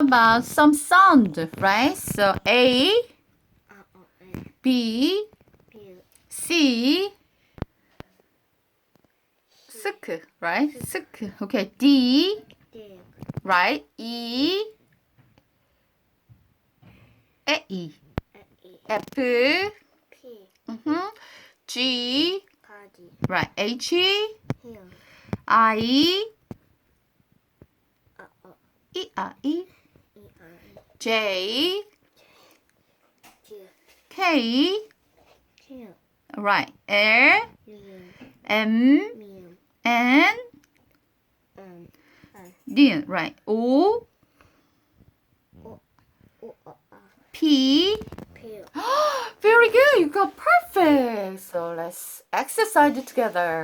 about some sound, right? So A, B, C, sk, right? Sk. Okay, D, right? E, E, F, G, right? H, I, E, J, K, right? L, M, N, D, right? O, P. Very good. You got perfect. So let's exercise it together.